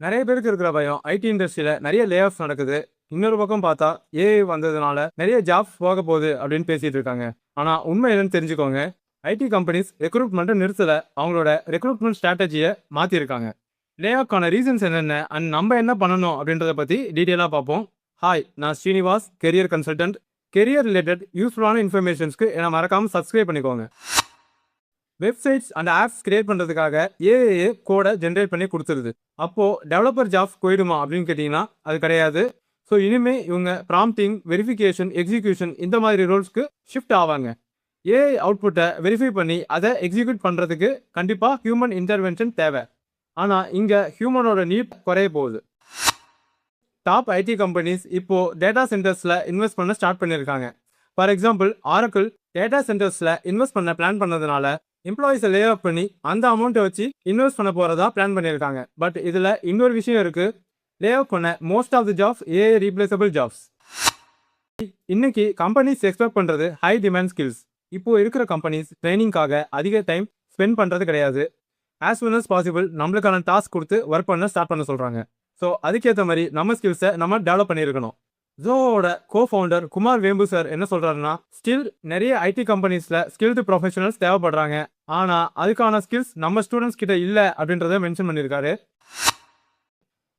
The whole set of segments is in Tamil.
நிறைய பேருக்கு இருக்கிற பயம் ஐடி இண்டஸ்ட்ரியில நிறைய லே ஆஃப்ஸ் நடக்குது. இன்னொரு பக்கம் பார்த்தா ஏஐ வந்ததுனால நிறைய ஜாப்ஸ் போக போகுது அப்படின்னு பேசிட்டு இருக்காங்க. ஆனா உண்மை என்னன்னு தெரிஞ்சுக்கோங்க. ஐடி கம்பெனிஸ் ரெக்ரூட்மெண்ட்டை நிறுத்தல, அவங்களோட ரெக்ரூட்மெண்ட் ஸ்ட்ராட்டஜியை மாத்திருக்காங்க. லே ஆஃப்கான ரீசன்ஸ் என்னென்ன அண்ட் நம்ம என்ன பண்ணணும் அப்படின்றத பத்தி டீட்டெயிலாக பார்ப்போம். ஹாய், நான் Srinivas, career consultant. Career related யூஸ்ஃபுல்லான இன்ஃபர்மேஷன்ஸ்க்கு என்ன மறக்காம சப்ஸ்கிரைப் பண்ணிக்கோங்க. வெப்சைட்ஸ் அண்ட் ஆப்ஸ் கிரியேட் பண்ணுறதுக்காக ஏஏ கோடை ஜென்ரேட் பண்ணி கொடுத்துருது. அப்போது டெவலப்பர் ஜாப்ஸ் போயிடுமா அப்படின்னு கேட்டிங்கன்னா அது கிடையாது. ஸோ இனிமேல் இவங்க ப்ராம்ப்டிங், வெரிஃபிகேஷன், எக்ஸிக்யூஷன் இந்த மாதிரி ரோல்ஸ்க்கு ஷிஃப்ட் ஆவாங்க. ஏஐ அவுட்புட்டை வெரிஃபை பண்ணி அதை எக்ஸிக்யூட் பண்ணுறதுக்கு கண்டிப்பாக ஹியூமன் இன்டர்வென்ஷன் தேவை. ஆனால் இங்கே ஹியூமனோட நீட் குறைய போகுது. டாப் ஐடி கம்பெனிஸ் இப்போது டேட்டா சென்டர்ஸில் இன்வெஸ்ட் பண்ண ஸ்டார்ட் பண்ணியிருக்காங்க. ஃபார் எக்ஸாம்பிள், ஆரக்கிள் டேட்டா சென்டர்ஸில் இன்வெஸ்ட் பண்ண பிளான் பண்ணதுனால எம்ப்ளாயிஸை லே ஆஃப் பண்ணி அந்த அமௌண்ட்டை வச்சு இன்வெஸ்ட் பண்ண போகிறதா பிளான் பண்ணியிருக்காங்க. பட் இதில் இன்னொரு விஷயம் இருக்குது. லே ஆஃப் பண்ண most of the jobs AI replaceable jobs. இன்னைக்கு கம்பெனிஸ் எக்ஸ்பெக்ட் பண்ணுறது ஹை டிமாண்ட் ஸ்கில்ஸ். இப்போ இருக்கிற கம்பெனிஸ் ட்ரைனிங்காக அதிக டைம் ஸ்பெண்ட் பண்ணுறது கிடையாது. ஆஸ் சூன் அஸ் பாசிபிள் நம்மளுக்கான டாஸ்க் கொடுத்து ஒர்க் பண்ண ஸ்டார்ட் பண்ண சொல்கிறாங்க. ஸோ அதுக்கேற்ற மாதிரி நம்ம ஸ்கில்ஸை நம்ம டெவலப் பண்ணியிருக்கணும். ஜோவோட கோ-ஃபவுண்டர் குமார் வேம்பு சார் என்ன சொல்றாருன்னா, ஸ்டில் நிறைய ஐடி கம்பெனிஸ்ல ஸ்கில்டு ப்ரொஃபஷனல்ஸ் தேவைப்படுறாங்க. ஆனா அதுக்கான ஸ்கில்ஸ் நம்ம ஸ்டூடெண்ட்ஸ் கிட்ட இல்ல அப்படின்றத மென்ஷன் பண்ணியிருக்காரு.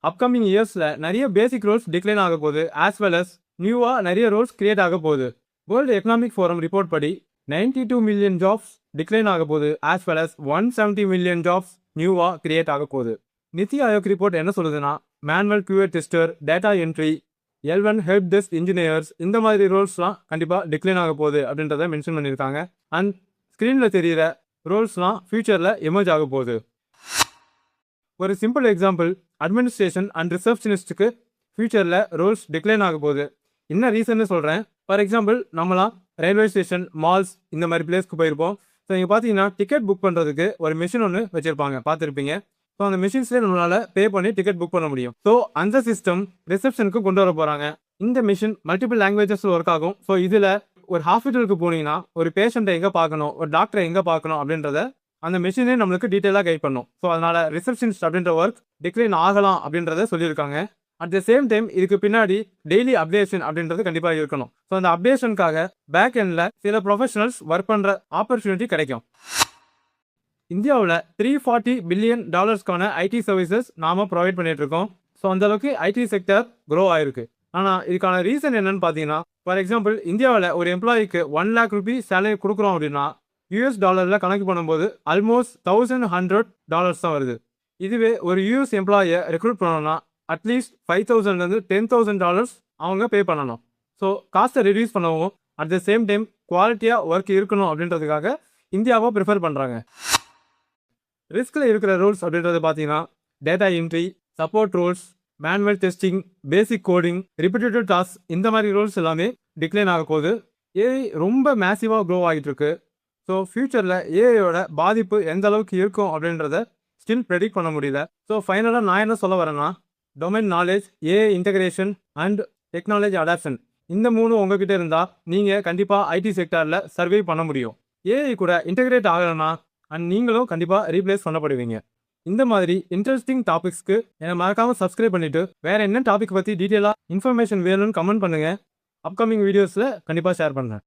அப்கமிங் இயர்ஸ்ல நிறைய பேசிக் ரோல்ஸ் டிக்ளைன் ஆக போகுது. ஆஸ் வெல் அஸ் நியூவா நிறைய ரோல்ஸ் கிரியேட் ஆக போகுது. வேர்ல்டு எக்கனாமிக் ஃபோரம் ரிப்போர்ட் படி 92 மில்லியன் ஜாப்ஸ் டிக்ளைன் ஆக போகுது. As well as 170 million jobs நியூவா கிரியேட் ஆக போகுது. நித்தி ஆயோக் ரிப்போர்ட் என்ன சொல்லுதுன்னா, manual QA tester, data entry, L1 help desk engineers இந்த மாதிரி ரோல்ஸ்லாம் கண்டிப்பாக டிக்ளைன் ஆக போகுது அப்படின்றத மென்ஷன் பண்ணியிருக்காங்க. அண்ட் ஸ்க்ரீனில் தெரிகிற ரோல்ஸ்லாம் ஃபியூச்சரில் எமர்ஜ் ஆக போகுது. ஒரு சிம்பிள் எக்ஸாம்பிள், அட்மினிஸ்ட்ரேஷன் அண்ட் ரிசப்ஷனிஸ்ட்டுக்கு ஃபியூச்சரில் ரோல்ஸ் டிக்ளைன் ஆக போகுது. என்ன ரீசன்னு சொல்கிறேன். ஃபார் எக்ஸாம்பிள், நம்மளாம் ரயில்வே ஸ்டேஷன், மால்ஸ் இந்த மாதிரி பிளேஸ்க்கு போயிருப்போம். ஸோ இங்கே பார்த்தீங்கன்னா டிக்கெட் புக் பண்ணுறதுக்கு ஒரு மிஷின் ஒன்று வச்சுருப்பாங்க, பார்த்துருப்பீங்க. ஸோ அந்த மிஷின்ஸ்லேயே நம்மளால் பே பண்ணி டிக்கெட் புக் பண்ண முடியும். ஸோ அந்த சிஸ்டம் ரிசப்ஷனுக்கு கொண்டு வர போகிறாங்க. இந்த மிஷின் மல்டிபிள் லாங்குவேஜஸில் ஒர்க் ஆகும். ஸோ இதில் ஒரு ஹாஸ்பிட்டலுக்கு போனீங்கன்னா ஒரு பேஷண்ட்டை எங்கே பார்க்கணும், ஒரு டாக்டரை எங்கே பார்க்கணும் அப்படின்றத அந்த மிஷினே நம்மளுக்கு டீட்டெயிலாக கைட் பண்ணும். ஸோ அதனால் ரிசப்ஷனிஸ்ட் அப்படின்ற ஒர்க் டிக்ளைன் ஆகலாம் அப்படின்றத சொல்லியிருக்காங்க. அட் த சேம் டைம் இதுக்கு பின்னாடி டெய்லி அப்டேஷன் அப்படின்றது கண்டிப்பாக இருக்கணும். ஸோ அந்த அப்டேஷனுக்காக பேக் எண்டில் சில ப்ரொஃபஷனல்ஸ் ஒர்க் பண்ணுற ஆப்பர்ச்சுனிட்டி கிடைக்கும். இந்தியாவில் $340 பில்லியன் ஐடி சர்வீசஸ் நாம ப்ரொவைட் பண்ணிட்டு இருக்கோம். ஸோ அந்த அளவுக்கு ஐடி செக்டர் க்ரோ ஆயிருக்கு. ஆனால் இதுக்கான ரீசன் என்னன்னு பார்த்தீங்கன்னா, ஃபார் எக்ஸாம்பிள், இந்தியாவில் ஒரு எம்ப்ளாயிக்கு 1 lakh rupees சேலரி கொடுக்குறோம் அப்படின்னா US$ கணக்கு பண்ணும்போது ஆல்மோஸ்ட் $1,100 தான் வருது. இதுவே ஒரு US எம்ப்ளாயை ரெக்ரூட் பண்ணணும்னா அட்லீஸ்ட் $5,000 $10,000 அவங்க பே பண்ணணும். ஸோ காஸ்ட்டை ரிடியூஸ் பண்ணவும் அட் த சேம் டைம் குவாலிட்டியாக ஒர்க் இருக்கணும் அப்படின்றதுக்காக இந்தியாவை ப்ரிஃபர் பண்ணுறாங்க. ரிஸ்கில் இருக்கிற ரோல்ஸ் அப்படின்றது பார்த்தீங்கன்னா data entry, support roles, manual testing, basic coding, repeated task இந்த மாதிரி ரோல்ஸ் எல்லாமே டிக்ளைன் ஆக போகுது. ஏஐ ரொம்ப மேசிவாக க்ரோ ஆகிட்டு இருக்கு. ஸோ ஃபியூச்சரில் ஏஐயோட பாதிப்பு எந்த அளவுக்கு இருக்கும் அப்படின்றத ஸ்டில் ப்ரெடிக்ட் பண்ண முடியல. ஸோ ஃபைனலாக நான் என்ன சொல்ல வரேன்னா, domain knowledge, AI integration and technology adoption இந்த 3 உங்ககிட்ட இருந்தால் நீங்கள் கண்டிப்பாக ஐடி செக்டரில் சர்வே பண்ண முடியும். ஏஐ கூட இன்டகிரேட் ஆகலைன்னா அண்ட் நீங்களும் கண்டிப்பாக ரீப்ளேஸ் பண்ணப்படுவீங்க. இந்த மாதிரி இன்ட்ரெஸ்டிங் டாபிக்ஸ்க்கு என்னை மறக்காமல் சப்ஸ்கிரைப் பண்ணிவிட்டு வேறு என்ன டாபிக் பற்றி டீட்டெயிலாக இன்ஃபர்மேஷன் வேணும்னு கமெண்ட் பண்ணுங்கள். அப்கமிங் வீடியோஸில் கண்டிப்பாக ஷேர் பண்ணுறேன்.